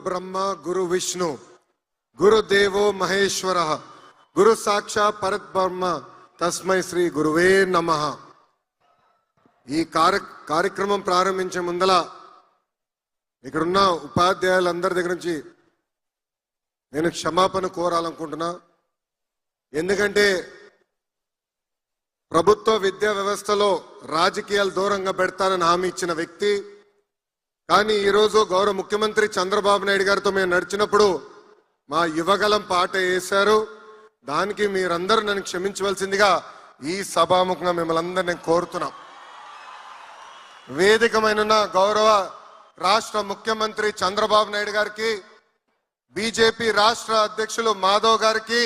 బ్రహ్మ గురు విష్ణు గురుదేవో మహేశ్వర గురు సాక్షాత్ పరబ్రహ్మ తస్మై శ్రీ గురువే నమః. ఈ కార్యక్రమం ప్రారంభించే ముందల ఇక్కడున్న ఉపాధ్యాయులందరి దగ్గర నుంచి నేను క్షమాపణ కోరాలనుకుంటున్నా. ఎందుకంటే ప్రభుత్వ విద్యా వ్యవస్థలో రాజకీయాలు దూరంగా పెడతానని హామీ ఇచ్చిన వ్యక్తి, కానీ ఈరోజు గౌరవ ముఖ్యమంత్రి చంద్రబాబు నాయుడు గారితో మేము నడిచినప్పుడు మా యువగలం పాట వేశారు. దానికి మీరందరూ నన్ను క్షమించవలసిందిగా ఈ సభాముఖంగా మిమ్మల్ని అందరూ నేను కోరుతున్నా. వేదికమైన గౌరవ రాష్ట్ర ముఖ్యమంత్రి చంద్రబాబు నాయుడు గారికి, బీజేపీ రాష్ట్ర అధ్యక్షులు మాధవ్ గారికి,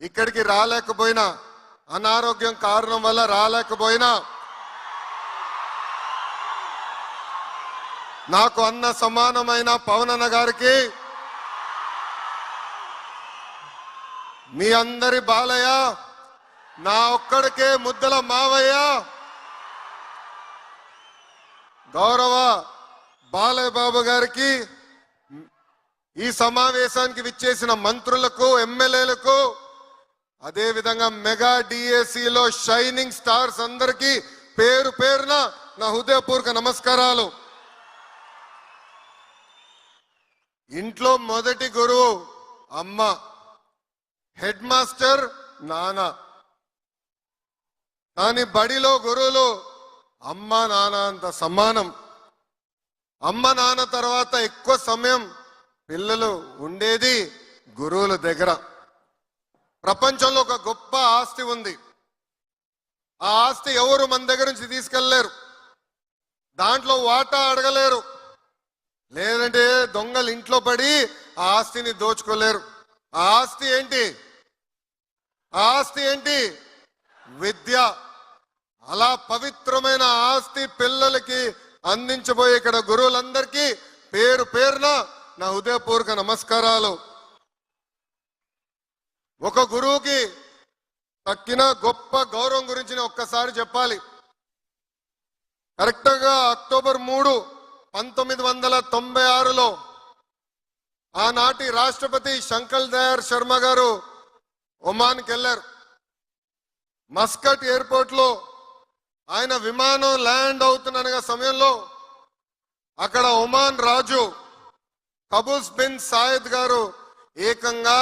ఇక్కడికి రాలేకపోయినా అనారోగ్యం కారణం వల్ల రాలేకపోయినా నాకు అన్న సమానమైన పవన్ అన్న గారికి, మీ అందరి బాలయ్య, నా ఒక్కడికే ముద్దల మావయ్య, గౌరవ బాలయ్య బాబు గారికి, ఈ సమావేశానికి విచ్చేసిన మంత్రులకు, ఎమ్మెల్యేలకు, అదే విధంగా మెగా డిఎసిలో షైనింగ్ స్టార్స్ అందరికీ పేరు పేరున నా హృదయపూర్వక నమస్కారాలు. ఇంట్లో మొదటి గురువు అమ్మ, హెడ్ మాస్టర్ నాన్న, కానీ బడిలో గురువులు అమ్మ నాన్న అంత సమానం. అమ్మ నాన్న తర్వాత ఎక్కువ సమయం పిల్లలు ఉండేది గురువుల దగ్గర. ప్రపంచంలో ఒక గొప్ప ఆస్తి ఉంది. ఆ ఆస్తి ఎవరు మన దగ్గర నుంచి తీసుకెళ్లేరు, దాంట్లో వాటా అడగలేరు, లేదంటే దొంగలు ఇంట్లో పడి ఆ ఆస్తిని దోచుకోలేరు. ఆ ఆస్తి ఏంటి? ఆ ఆస్తి ఏంటి? విద్య. అలా పవిత్రమైన ఆస్తి పిల్లలకి అందించబోయే ఇక్కడ గురువులందరికీ పేరు పేరున నా హృదయపూర్వక నమస్కారాలు. ఒక గురువుకి తక్కిన గొప్ప గౌరవం గురించి నేను ఒక్కసారి చెప్పాలి. కరెక్ట్గా అక్టోబర్ 3, 1996లో ఆనాటి రాష్ట్రపతి శంకర్ దయాళ్ శర్మ గారు ఒమాన్కి వెళ్ళారు. మస్కట్ ఎయిర్పోర్ట్ లో ఆయన విమానం ల్యాండ్ అవుతున్న సమయంలో అక్కడ ఒమాన్ రాజు కబూస్ బిన్ సాయద్ గారు ఏకంగా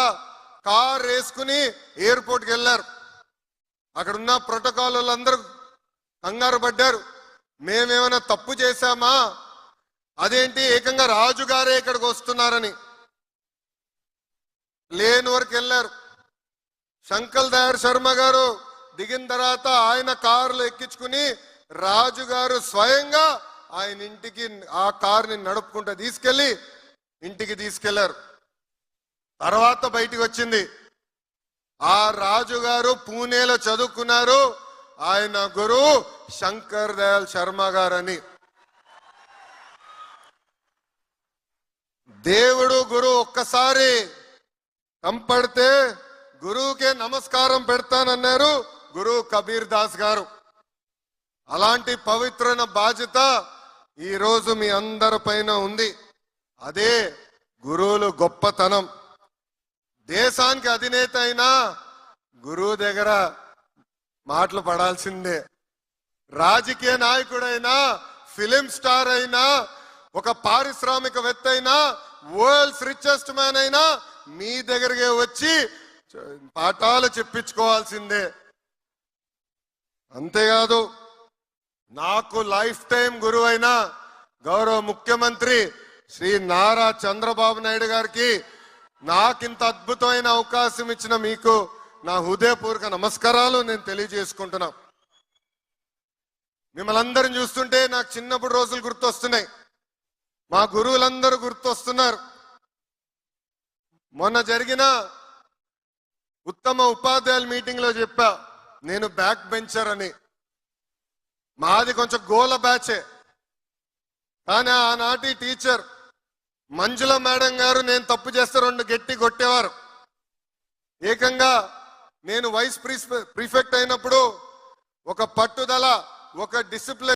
కార్ వేసుకుని ఎయిర్పోర్ట్కి వెళ్ళారు. అక్కడున్న ప్రోటోకాల్ వాళ్ళందరూ కంగారు పడ్డారు, మేమేమైనా తప్పు చేశామా, అదేంటి ఏకంగా రాజుగారే ఇక్కడికి వస్తున్నారని. లేని వరకు వెళ్ళారు. శంకర్ దయాళ్ శర్మ గారు దిగిన తర్వాత ఆయన కారులో ఎక్కించుకుని రాజుగారు స్వయంగా ఆయన ఇంటికి ఆ కారుని నడుపుకుంటూ తీసుకెళ్లి ఇంటికి తీసుకెళ్లారు. తర్వాత బయటికి వచ్చింది, ఆ రాజుగారు పూణేలో చదువుకున్నారు, ఆయన గురువు శంకర్ దయాళ్ శర్మ గారని. దేవుడు గురువు ఒక్కసారి కంపడితే గురువుకే నమస్కారం పెడతానన్నారు గురువు కబీర్ దాస్ గారు. అలాంటి పవిత్రమైన బాధ్యత ఈరోజు మీ అందరి పైన ఉంది. అదే గురువులు గొప్పతనం. దేశానికి అధినేత అయినా గురువు దగ్గర మాటలు పడాల్సిందే. రాజకీయ నాయకుడైనా, ఫిలిం స్టార్ అయినా, ఒక పారిశ్రామికవేత్త అయినా, వరల్డ్స్ రిచెస్ట్ మ్యాన్ అయినా మీ దగ్గరకే వచ్చి పాఠాలు చెప్పించుకోవాల్సిందే. అంతేకాదు, నాకు లైఫ్ టైం గురువు అయిన గౌరవ ముఖ్యమంత్రి శ్రీ నారా చంద్రబాబు నాయుడు గారికి, నాకింత అద్భుతమైన అవకాశం ఇచ్చిన మీకు నా హృదయపూర్వక నమస్కారాలు నేను తెలియజేసుకుంటున్నా. మిమ్మల్ని అందరిని చూస్తుంటే నాకు చిన్నప్పుడు రోజులు గుర్తొస్తున్నాయి, మా గురువులందరూ గుర్తొస్తున్నారు. మొన్న జరిగిన ఉత్తమ ఉపాధ్యాయుల మీటింగ్ లో చెప్పా, నేను బ్యాక్ బెంచర్ అని. మాది కొంచెం గోల బ్యాచే, కానీ ఆనాటి టీచర్ మంజుల మేడం గారు నేను తప్పు చేస్తే 2 గట్టి కొట్టేవారు. ఏకంగా నేను వైస్ ప్రిఫెక్ట్ అయినప్పుడు ఒక పట్టుదల, ఒక డిసిప్లిన్